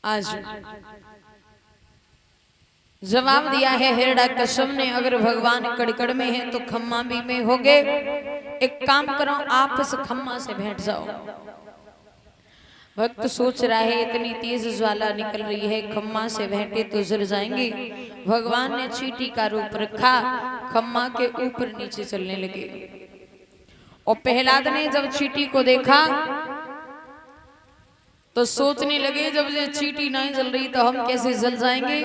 आज जवाब दिया है हिरण्यकश्यप ने, अगर भगवान कड़कड़ में है तो खम्मा भी में होगे। एक काम करो, आप इस खम्मा से बैठ जाओ। भक्त सोच रहा है इतनी तेज ज्वाला निकल रही है, खम्मा से बैठे तो जल जाएंगे। भगवान ने चींटी का रूप रखा, खम्मा के ऊपर नीचे चलने लगे। और प्रहलाद ने जब चींटी को देखा तो सोचने लगे, जब ये चींटी नहीं जल रही तो हम कैसे जल जाएंगे।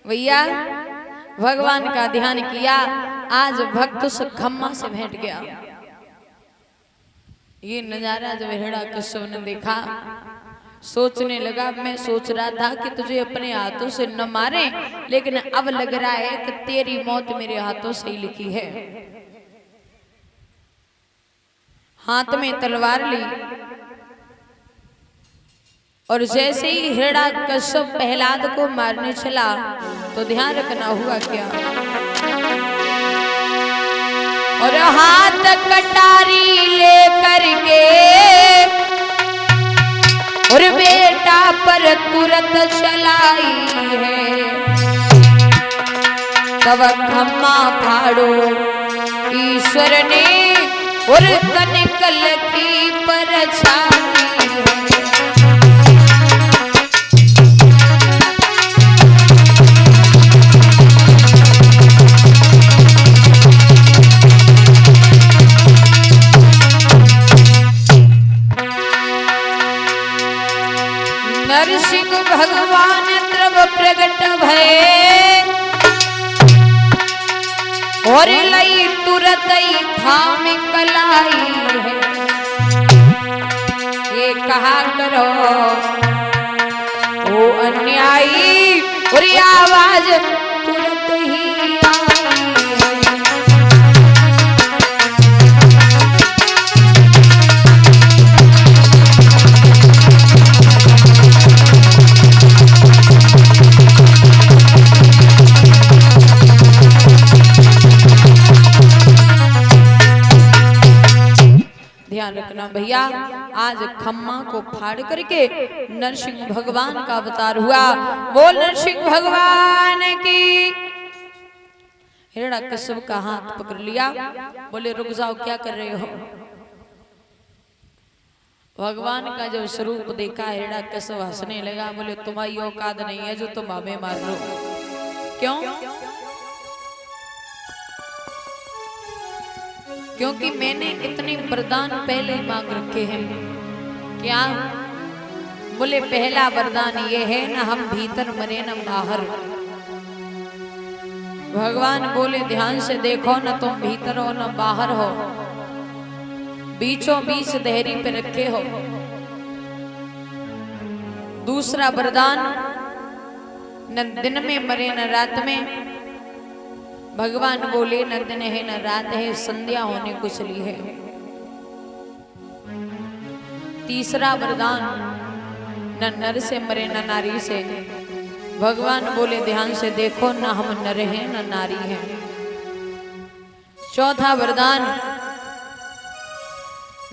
भैया भगवान का ध्यान किया, आज भक्त उस खम्मा से बैठ गया। ये नजारा जब हिरण्यकश्यप ने देखा, सोचने लगा, मैं सोच रहा था कि तुझे अपने हाथों से न मारे, लेकिन अब लग रहा है कि तेरी मौत मेरे हाथों से ही लिखी है। हाथ में तलवार ली और जैसे ही हिरण्यकश्यप प्रहलाद को मारने चला तो ध्यान रखना हुआ क्या। और हाथ कटारी लेकर के और बेटा पर तुरंत चलाई है। तब खम्मा फाड़ो ईश्वर ने और कनकल की परछाई है। नरसिंह भगवान द्रव प्रगट भये और लई तुरत ही थाम कलाई है। ये कहा करो ओ अन्यायी, और ये आवाज तुरत ही आई है। ध्यान रखना भैया, आज खम्मा को फाड़ करके नरसिंह भगवान का अवतार हुआ। बोल नरसिंह भगवान की। हिरण्यकश्यप का हाथ पकड़ लिया, बोले रुक जाओ, क्या कर रहे हो। भगवान का जब स्वरूप देखा हिरण्यकश्यप हंसने लगा, बोले तुम्हारी औकात नहीं है जो तुम हमें मार लो। क्यों? क्योंकि मैंने इतने वरदान पहले मांग रखे हैं। क्या? बोले पहला वरदान ये है, न हम भीतर मरे न बाहर। भगवान बोले ध्यान से देखो, न तुम भीतर हो न बाहर हो, बीचों बीच देहरी पे रखे हो। दूसरा वरदान, न दिन में मरे न रात में। भगवान बोले न दिन है न रात है, संध्या होने को चली है। तीसरा वरदान, न नर से मरे न नारी से। भगवान बोले ध्यान से देखो, न हम नर हैं न नारी हैं। चौथा वरदान,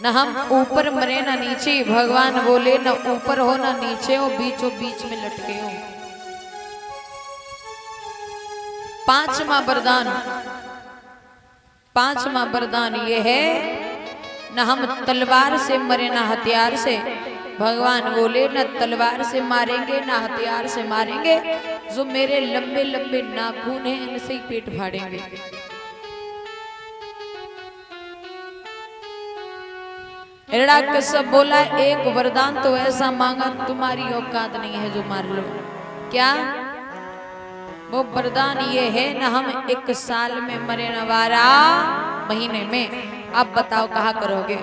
न हम ऊपर मरे न नीचे। भगवान बोले न ऊपर हो न नीचे हो, बीचों बीच में लटके हो। पांचवा वरदान ये है, न हम तलवार से मरे न हथियार से। भगवान बोले न तलवार से मारेंगे न हथियार से मारेंगे, जो मेरे लंबे लंबे नाखून हैं इनसे ही पेट फाड़ेंगे। हिरण्यकश्यप बोला एक वरदान तो ऐसा मांगा तुम्हारी औकात नहीं है जो मार लो। क्या? वो वरदान ये है, न हम 1 साल में मरे न 12 महीने में। अब बताओ कहा करोगे।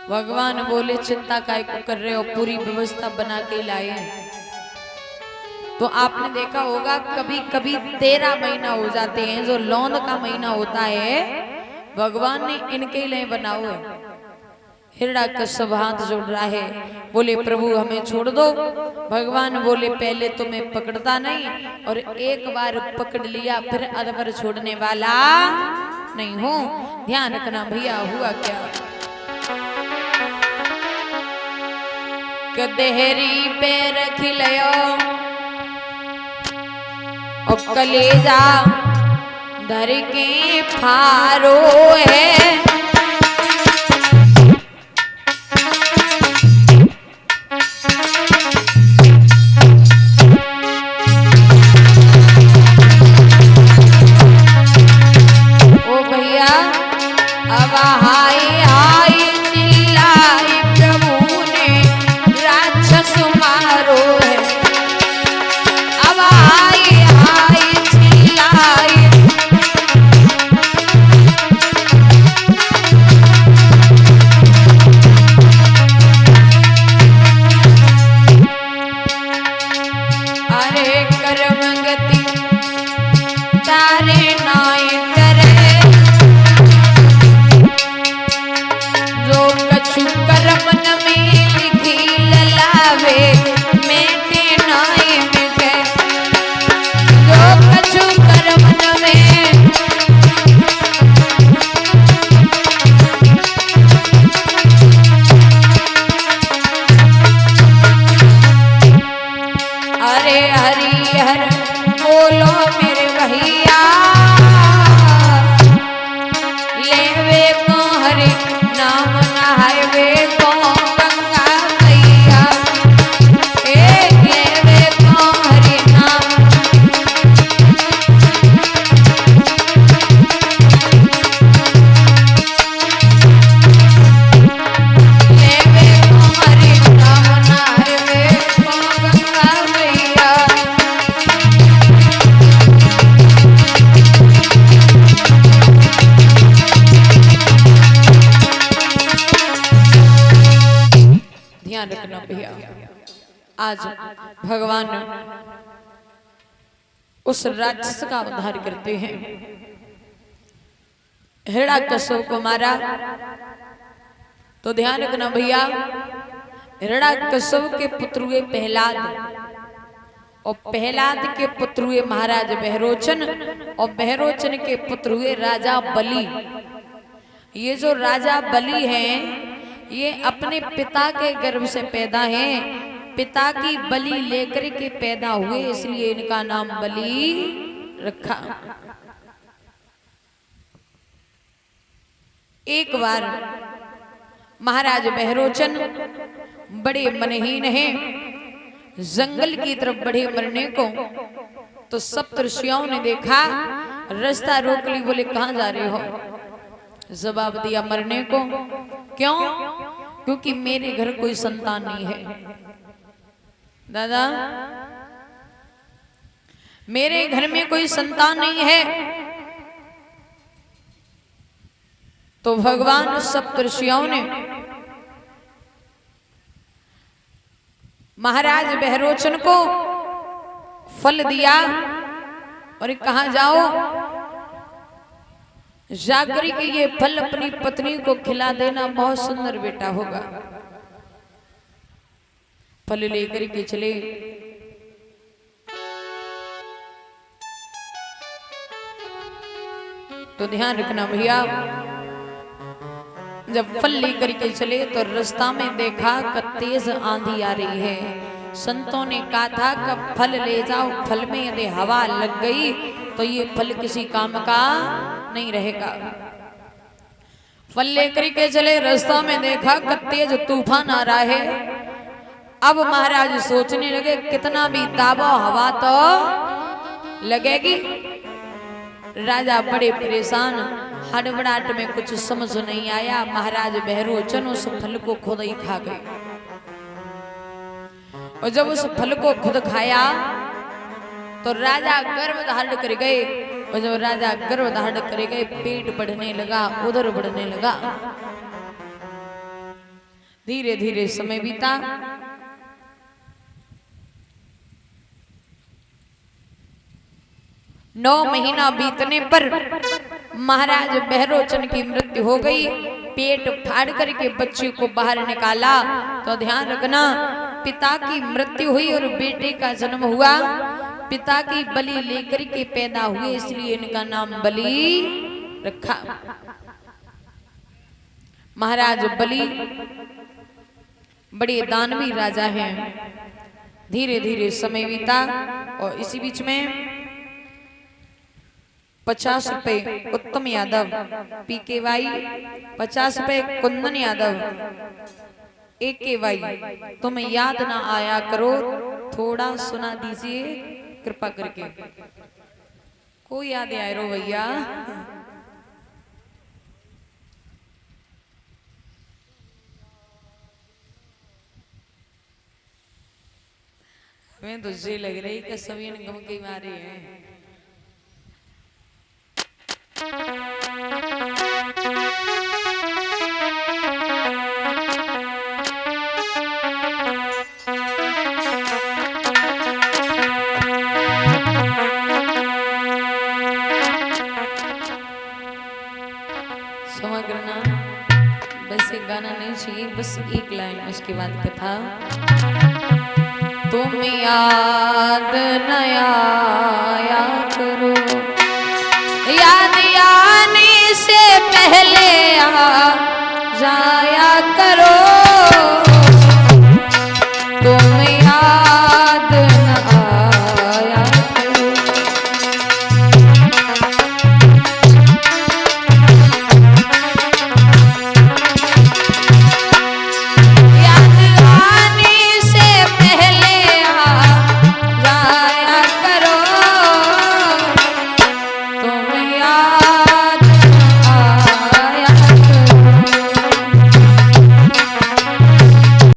भगवान बोले चिंता काय को कर रहे हो, पूरी व्यवस्था बना के लाए। तो आपने देखा होगा कभी कभी 13 महीना हो जाते हैं, जो लौंद का महीना होता है भगवान ने इनके लिए बनाओ है। हिरण्यकश्यप हाथ जोड़ रहा है, बोले प्रभु हमें छोड़ दो। भगवान बोले पहले तो मैं पकड़ता नहीं, और एक बार पकड़ लिया फिर अदबर छोड़ने वाला नहीं हूं। ध्यान रखना भैया, हुआ क्या। देहरी पे रख लियो और कलेजा धर के फारो है। ओ भैया अब हाय हाय चिल्लाए प्रभु ने राक्षस मारो है। अब हाय हाय चिल्लाए अरे कर्म गति तारे नाय करे जो कछु कर्मन में लिखी ललावे मेटे नाय मिटे। जो कछु कर्मन में अरे हरि हर बोलो मेरे भैया लेवे को हरि नाम नहावे को गंगा मैया। एक लेवे को हरि नाम लेवे को हरि नाम नहावे को गंगा मैया। ध्यान रखना भैया, आज भगवान उस राक्षस का उद्धार करते हैं। हिरण्याकश्यप को मारा तो ध्यान रखना भैया, हिरण्याकश्यप के पुत्र हुए प्रहलाद और प्रहलाद के पुत्र हुए महाराज बहरोचन और बहरोचन के पुत्र हुए राजा बलि। ये जो राजा बलि हैं ये अपने पिता के गर्भ से पैदा हैं, पिता की बलि लेकर के पैदा हुए, इसलिए इनका नाम बलि रखा। एक बार महाराज बहरोचन बड़े मनहीन हैं, जंगल की तरफ बढ़े मरने को, तो सप्तऋषियों ने देखा, रास्ता रोक ली, बोले कहां जा रहे हो? जवाब दिया मरने को। क्यों? क्योंकि मेरे घर कोई संतान नहीं है। दादा मेरे घर में कोई संतान नहीं है। तो भगवान सप्तऋषियों ने महाराज बहरोचन को फल दिया और कहा जाओ जाकर के ये फल अपनी पत्नी को खिला देना, बहुत सुंदर बेटा होगा। फल लेकर के चले। तो ध्यान रखना भैया, जब फल लेकर के चले तो रास्ता में देखा कि तेज आंधी आ रही है। संतों ने कहा था कि फल ले जाओ, फल में यदि हवा लग गई तो ये फल किसी काम का नहीं रहेगा। फल लेकर के चले, रास्ता में देखा कि तेज तूफान आ रहा है। अब महाराज सोचने लगे कितना भी दाबो हवा तो लगेगी। राजा बड़े परेशान, हड़बड़ाहट में कुछ समझ नहीं आया। महाराज बहरोचन उस फल को खुद ही खा गए और जब उस फल को खुद खाया तो राजा गर्भ धारण कर गए। और जब राजा गर्भ धारण कर गए, पेट बढ़ने लगा, उदर बढ़ने लगा। धीरे धीरे समय बीता। नौ महीना बीतने पर महाराज बहरोचन की मृत्यु हो गई। पेट फाड़ करके बच्चे को बाहर निकाला। तो ध्यान रखना, पिता की मृत्यु हुई और बेटे का जन्म हुआ। पिता की बलि लेकर के पैदा हुए, इसलिए इनका नाम बलि रखा। महाराज बलि बड़े दानवी राजा हैं। धीरे धीरे समय बीता और इसी बीच में 50 रुपए उत्तम यादव PKY, 50 रुपए कुंदन यादव AKY। तुम्हें याद ना आया करो, थोड़ा सुना दीजिए कृपा करके। कोई याद आए रो भैया। हमें तो ये लग रही कि सभी गम के मारे हैं। क्षमा करना, बस एक गाना नहीं चाहिए, बस एक लाइन, उसके बाद कथा। तुम याद नया करो, याद याद